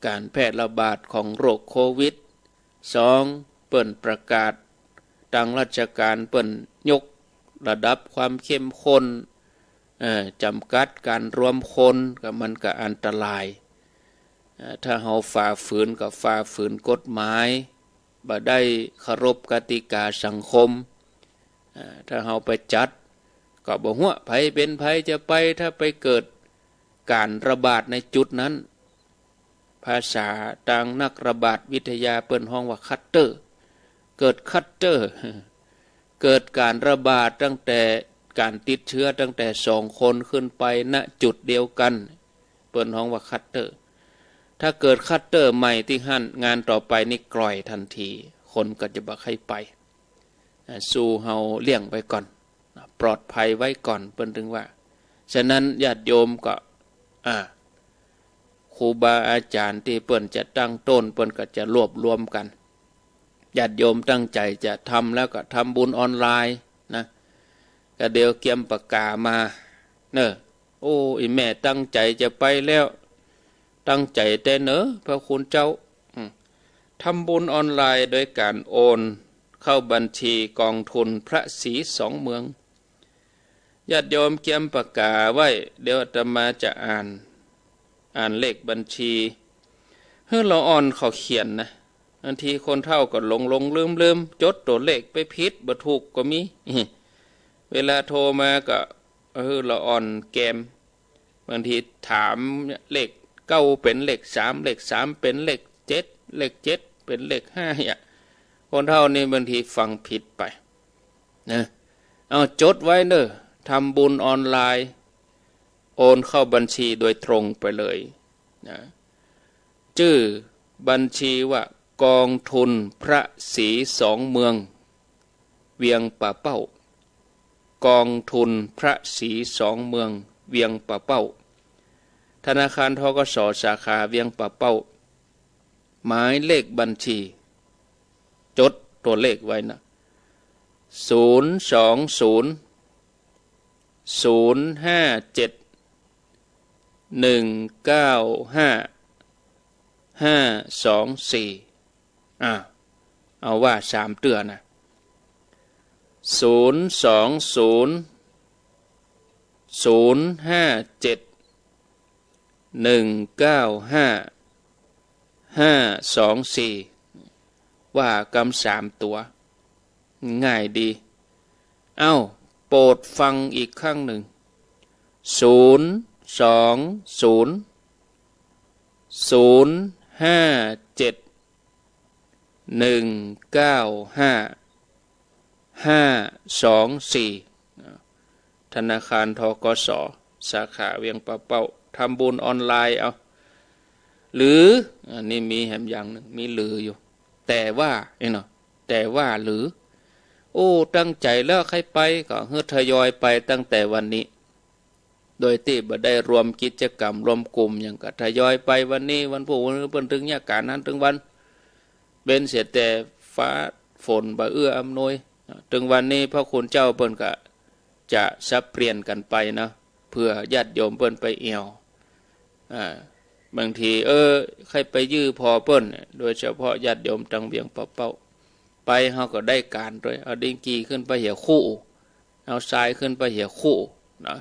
การแพร่ระบาดของโรคโควิด2เปิ้นประกาศทางราชการเปิ้นยกระดับความเข้มข้นจำกัดการรวมคนก็มันก็อันตรายถ้าเฮาฝ่าฝืนก็ฝ่าฝืนกฎหมายบ่ได้เคารพกติกาสังคมถ้าเฮาไปจัดก็บ่ฮู้ไผเป็นไผจะไปถ้าไปเกิดการระบาดในจุดนั้นภาษาทางนักระบาดวิทยาเปิ้นฮ้องว่าคัตเตอร์เกิดคัตเตอร์เกิดการระบาดตั้งแต่การติดเชื้อตั้งแต่2 คนขึ้นไปณจุดเดียวกันเปิ้นฮ้องว่าคัตเตอร์ถ้าเกิดคัตเตอร์ใหม่ที่หั่นงานต่อไปนี่กล่อยทันทีคนก็จะบ่ให้ไปสู้เฮาเลี่ยงไว้ก่อนปลอดภัยไว้ก่อนเปิ้นถึงว่าฉะนั้นญาติโยมก็ครูบาอาจารย์ที่เปิ้นจะตั้งต้นเปิ้นก็จะรวบรวมกันญาติโยมตั้งใจจะทำแล้วก็ทำบุญออนไลน์นะก็เดี๋ยวเกียมปากกามาโอ้อีแม่ตั้งใจจะไปแล้วตั้งใจแต่พระคุณเจ้าทำบุญออนไลน์โดยการโอนเข้าบัญชีกองทุนพระศรีสองเมืองญาติโยมเกียมปากกาไว้เดี๋ยวอาตมาจะอ่านเลขบัญชีเฮ้ยเราอ่อนเขาเขียนนะบางทีคนเฒ่าก็หลงลืมจดตัวเลขไปผิดบ่ถูกก็มีเวลาโทรมาก็เราอ่อนแกมบางทีถามเลข เก้าเป็นเลขสามเลขสามเป็นเลขเจ็ดเลขเจ็ดเป็นเลขห้าเนี่ยคนเท่านี้บางทีฟังผิดไปนะเอาจดไว้เนอะทำบุญออนไลน์โอนเข้าบัญชีโดยตรงไปเลยนะชื่อบัญชีว่ากองทุนพระศรีสองเมืองเวียงป่าเป้ากองทุนพระศรีสองเมืองเวียงป่าเป้าธนาคารธกส.สาขาเวียงป่าเป้าหมายเลขบัญชีจดตัวเลขไว้นะ020-057-195-524เอาว่า3เตือนนะ020-057-195-524ว่ากำ3ตัวง่ายดีเอ้าโปรดฟังอีกครั้งหนึ่ง020-195-524ธนาคารธกส.สาขาเวียงป่าเป้าทำบุญออนไลน์เอาหรืออันนี้มีแหมอย่างหนึ่งมีหรืออยู่แต่ว่าเนาะแต่ว่าหรือโอ้ตั้งใจแล้วใครไปก็เฮือทยอยไปตั้งแต่วันนี้โดยที่บ่ได้รวมกิจกรรมรวมกลุ่มอย่างก็ทยอยไปวันนี้วันพุธวันเพิ่นถึงเนี่ยการนั้นถึงวันเป็นเสียแต่ฟ้าฝนบ่เอื้ออำนวยถึงวันนี้พระคุณเจ้าเพิ่นก็จะสับเปลี่ยนกันไปนะเพื่อญาติโยมเพิ่นไปเอี่ยวบางทีใครไปยื้อพอเปิ้นโดยเฉพาะญาติโยมตังเวียงป่าเป้าไปเขาก็ได้การด้วยเอาดินกีขึ้นไปเหี่ยคู่เอาทรายขึ้นไปเหี่ยคู่นะ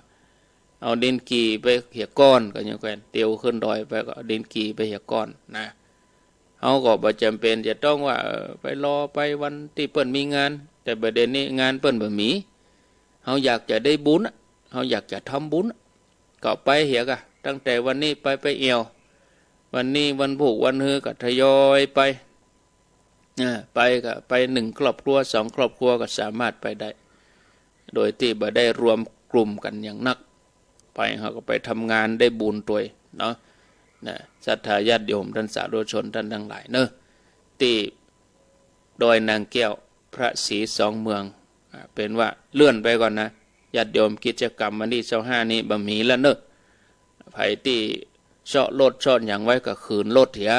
เอาดินกีไปเหี่ยก้อนก็ยังแกนเตียวขึ้นดอยไปก็ดินกีไปเหี่ยก้อนนะเขาก็บ่จำเป็นจะต้องว่าไปรอไปวันที่เปิ้นมีงานแต่ประเด็นนี้งานเปิ้นบ่มีเขาอยากจะได้บุญเขาอยากจะทำบุญก็ไปเหี่ยกะตั้งแต่วันนี้ไปเอี่ยววันนี้วันพุธวันฮือก็ทยอยไปไปก็ไป1ครอบครัว2ครอบครัวก็สามารถไปได้โดยที่บ่ได้รวมกลุ่มกันอย่างนักไปเขาก็ไปทำงานได้บุญตัวเนาะศรัทธาญาติโยมท่านสาธุชนท่านทั้งหลายเนอะที่ดอยนางแก้วพระศรีสองเมืองเป็นว่าเลื่อนไปก่อนนะญาติโยมกิจกรรมวันที่25นี้บ่มีแล้วเนอะไผที่เชาะรถเชาะอย่างไว้ก็คืนรถเถีย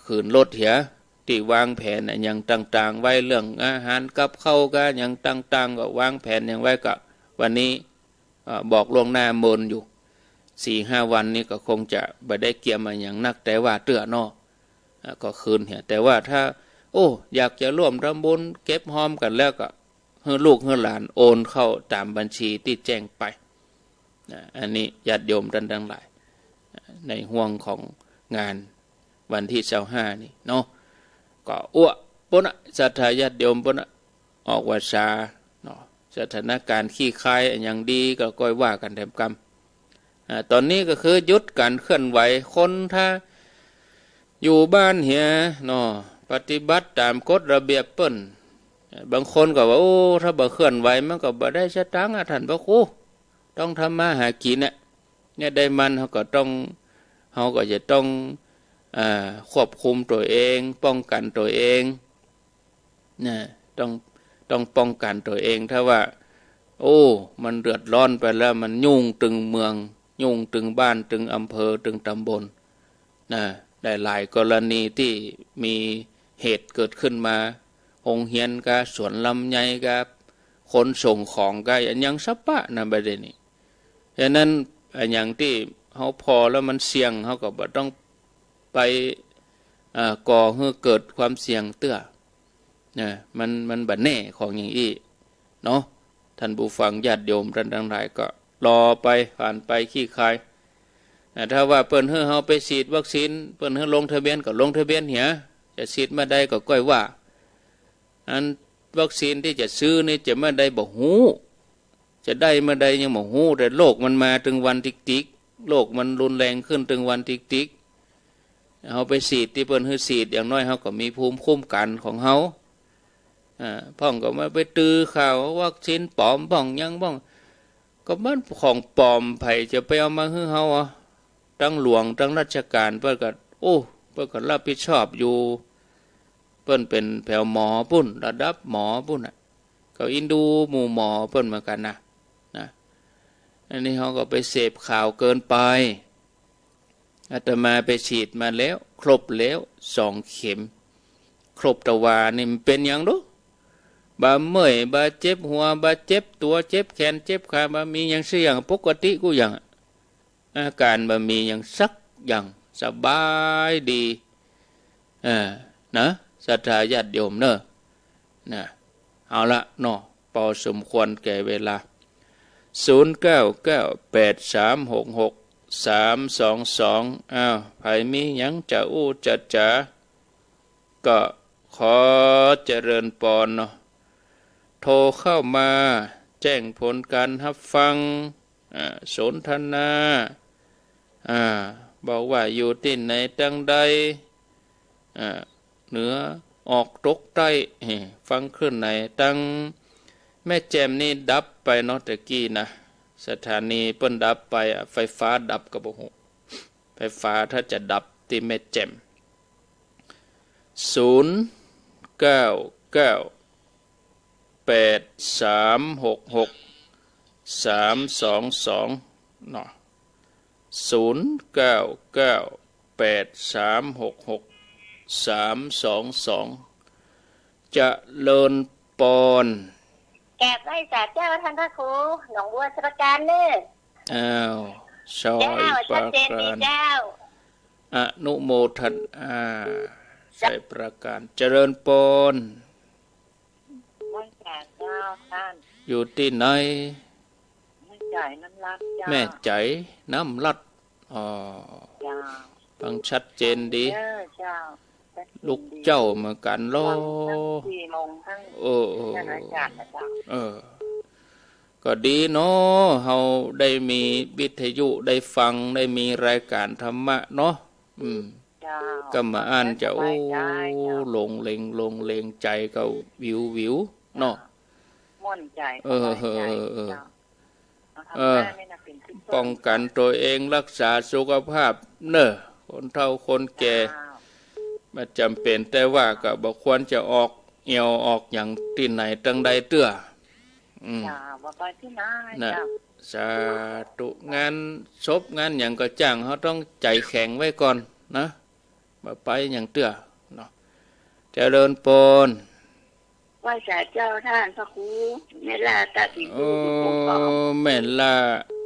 คืนรถเถียที่วางแผนอย่างต่างๆไว้เรื่องอาหารกับข้าวก็อย่างต่างๆก็วางแผนอย่างไว้ก็วันนี้บอกล่วงหน้าเมินอยู่ 4-5 วันนี้ก็คงจะบ่ได้เกี่ยมมาอย่างนักแต่ว่าเตื้อนอก็คืนเหี่ยแต่ว่าถ้าอยากจะร่วมทำบุญเก็บหอมกันแล้วก็ให้ลูกให้หลานโอนเข้าตามบัญชีที่แจ้งไปอันนี้ญาติโยมท่านทั้งหลายในห่วงของงานวันที่25นี่เนาะก็ปุ่นศรัทธาญาติโยมปุ่นออกวาจาเนาะสถานการณ์ขี้คายอย่างดีก็ก้อยว่ากันแถมกรรมตอนนี้ก็คือหยุดการเคลื่อนไหวคนถ้าอยู่บ้านเหียเนาะปฏิบัติตามกฎระเบียบเปิ้นบางคนก็ว่าถ้าบ่เคลื่อนไหวมันก็บ่ได้สตางค์ท่านพระครูต้องทำมาหากินเนี่ยได้มันเขาก็จะต้องควบคุมตัวเองป้องกันตัวเองนะต้องป้องกันตัวเองถ้าว่ามันเดือดร้อนไปแล้วมันยุ่งตึงเมืองยุ่งตึงบ้านตึงอำเภอตึงตำบลนะได้หลายกรณีที่มีเหตุเกิดขึ้นมาองเฮียนกับสวนลำไยกับคนส่งของกับอย่างสับปะนะประเด็นนี้ฉะนั้นอย่างที่เขาพอแล้วมันเสี่ยงเขาก็บ่ต้องไปก่อให้เกิดความเสี่ยงเตื้อมันบัดแน่ของอย่างอี้เนาะท่านผู้ฟังญาติโยมท่านทั้งหลายก็รอไปผ่านไปขี้คายถ้าว่าเปิ้นให้เฮาไปฉีดวัคซีนเปิ้นให้ลงทะเบียนก็ลงทะเบียนเหียจะฉีดมาได้ก็ก้อยว่าอันวัคซีนที่จะซื้อนี่จะมาได้บ่ฮู้จะได้มาได้ยังบ่ฮู้แต่โรคมันมาถึงวันติ๊ก โรคมันรุนแรงขึ้นถึงวันติ๊กเอาไปฉีดที่เปิ้นให้ฉีดอย่างน้อยเขาก็มีภูมิคุ้มกันของเขาพ่องก็มาไปตื้อข่าววัคซีนปลอมพ่องยังพ่องก็มันของปลอมไผจะไปเอามาให้เขาทั้งหลวงทั้งราชการเปิ้นก็เปิ้นก็รับผิดชอบอยู่เปิ้นเป็นแผวหมอปุ้นระดับหมอปุ้นก็อินดูหมู่หมอเปิ้นเหมือนกันนะอันนี้เขาก็ไปเสพข่าวเกินไปอาตมาไปฉีดมาแล้วครบแล้ว2 เข็มครบตะวานี่มันเป็นอย่างรู้บาเมื่อยบาเจ็บหัวบาเจ็บตัวเจ็บแขนเจ็บขาบามีอย่างเสียงปกติกูอย่างอาการบามีอย่างสักอย่างสบายดีนะศรัทธาญาติโยมเนอะนะเอาละเนาะพอสมควรแก่เวลา0998366322ใครมีหยังจะจะจ๋าก็ขอเจริญปอนเนาะโทรเข้ามาแจ้งผลการรับฟังสนทนาบอกว่าอยู่ที่ไหนตั้งใดเหนือออกตกใต้ฟังขึ้นไหนตั้งแม่แจ่มนี่ดับไปเนาะตะกี้นะสถานีเปิ้นดับไปไฟฟ้าดับก็บ่ฮู้ไฟฟ้าถ้าจะดับที่แม่แจ่ม0998366322เนาะ0998366322จะเลินปอนแกบไว้สาเจ้าท่านพระครูหนองบัวสระการเน้อชอยประการอนุโมทนาใส่ประการเจริญปนอยู่ที่ไหนแม่ใจน้ำลัดฟังชัดเจนดีลูกเจ้าเหมือนกันล้อก็ดีเนาะเฮาได้มีวิทยุได้ฟังได้มีรายการธรรมะเนาะก็มาอ่านจะลงเลงใจก็วิวเนาะม่วนใจป้องกันตัวเองรักษาสุขภาพเนอะคนเฒ่าคนแก่ไม่จำเป็นแต่ว่าก็บ่ควรจะออกเหี่ยวออกอย่างที่ไหนตั้งใดเตื้อนะสาธุงานศพงานอย่างก็จ้างเขาต้องใจแข็งไว้ก่อนนะบ่ไปอย่างเตื้อเนาะเจริญปนไหว้ศาลเจ้าท่านพระครูแม่ลาตาติแม่ลา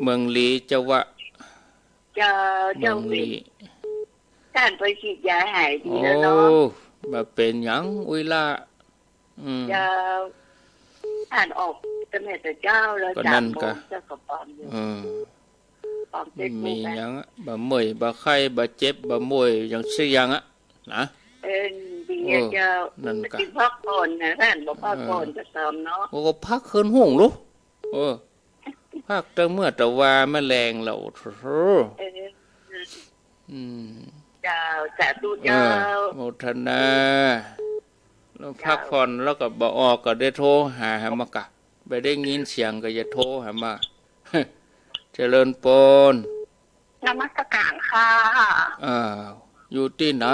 เมืองลีเจ้าวะเจ้าลีท่านไปฉีดยาหายดีแล้วเนาะมาเป็นหยังอุ้ยล่ะท่านออกสมัยแต่เจ้าแล้วจากโมงจะกระปอมอยู่มีหยังบ่เมื่อยบ่ไข้บ่เจ็บบ่มวยอย่างเสียงนะดีเจ้ากินพักผ่อนนะท่านบอกพักผ่อนจะเติมเนาะก็พักคืนห่วงลูกพักตั้งเมื่อตะวาแมลงเราเจ้าสาธุเจ้าโมทนาแล้วพักผ่อนแล้วก็บ่ออกก็ได้โทรหาหมากะไปได้ยินเสียงก็จะโทรหามาเจริญปนนมัสการค่ะอยู่ที่ไหน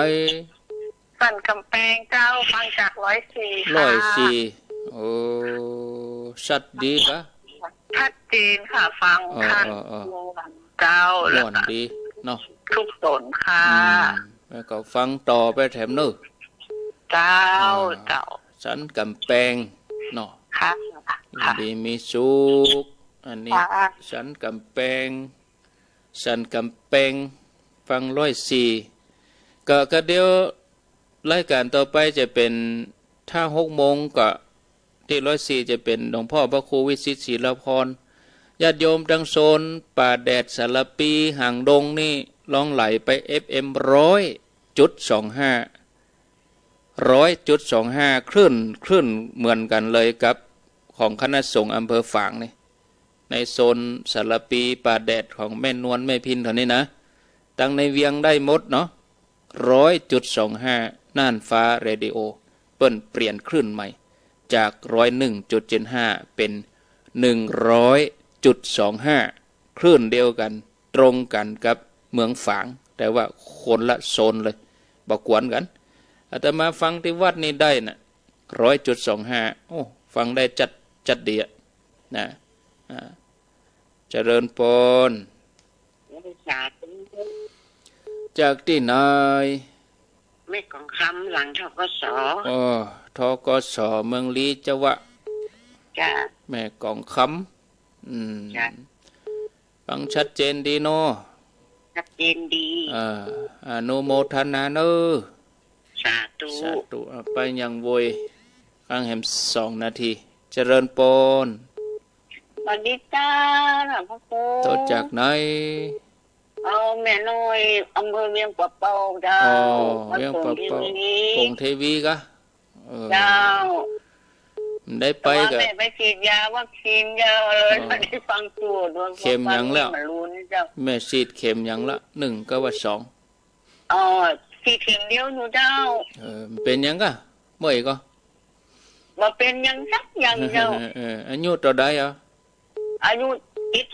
สั่นกำแพงเจ้าฟังจาก104โอ้ชัดดีปะชัดเจนค่ะฟังท่านเจ้าแล้วดีเนาะทุกตนค่ะแล้วก็ฟังต่อไปแถมนึกเจ้าสันกำแพงเนาะค่ะดีมีสุขอันนี้สันกำแพงฟัง104ก็เดี๋ยวรายการต่อไปจะเป็นถ้า6 โมงก็ที่104จะเป็นหลวงพ่อพระครูวิสิตศิลพรญาติโยมดังโซนป่าแดดสารปีห่างดงนี่ลองไหลไป FM 100.25 คลื่นเหมือนกันเลยกับของคณะสงฆ์อำเภอฝางนี่ ในโซนสารปีป่าแดดของแม่นวลแม่พินเท่านี้นะตั้งในเวียงได้หมดเนาะ100.25น่านฟ้าเรดิโอเปิ้นเปลี่ยนคลื่นใหม่จาก101.75เป็น100.25คลื่นเดียวกันตรงกันกับเมืองฝางแต่ว่าคนละโซนเลยบอกกวนกันอาตมาฟังที่วัดนี้ได้น่ะ100.25โอ้ฟังได้จัดดีนะเจริญพรจากที่ไหนไม่ของคำหลังทกศอ๋อทกศเมืองลีจังหวะจ้ะแม่กองคำจ้ะฟังชัดเจนดีเนาะชัดเจนดีอนุโมทนาเนอสาธุไปยังโวยฟังแหม2 นาทีเจริญพรสวัสดีจ้าพระครูโตจากไหนแม่น้อยอำเภอเวียงปะเปาเจ้าเวียงปะเปาปงเทวีกะเจ้าได้ไปก็ไปฉีดยาวัคซีนเยอะเลยไม่ได้ฟังตัวดวงเข็มยังแล้วแม่ฉีดเข็มยังละ1ก็ว่า2ฉีดเข็มเดียวหนูเจ้าเป็นยังกะเมื่อยก็มาเป็นยังสักยังเจ้าอายุต่อได้อายุ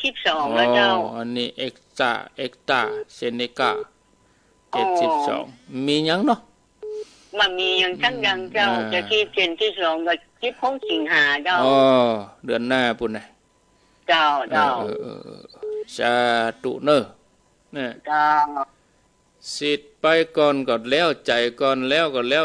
72แล้วเจ้าอันนี้เอ็กตาเซเนกา72มียังเนาะมันมียังสักยังเจ้าจะที่เจนที่2กับ16 สิงหาเจ้าเดือนหน้าปุ่นน่ะเจ้าสาธุเนอะเนี่ยเจ้าสิทธิ์ไปก่อนก็แล้วใจก่อนแล้วก็แล้ว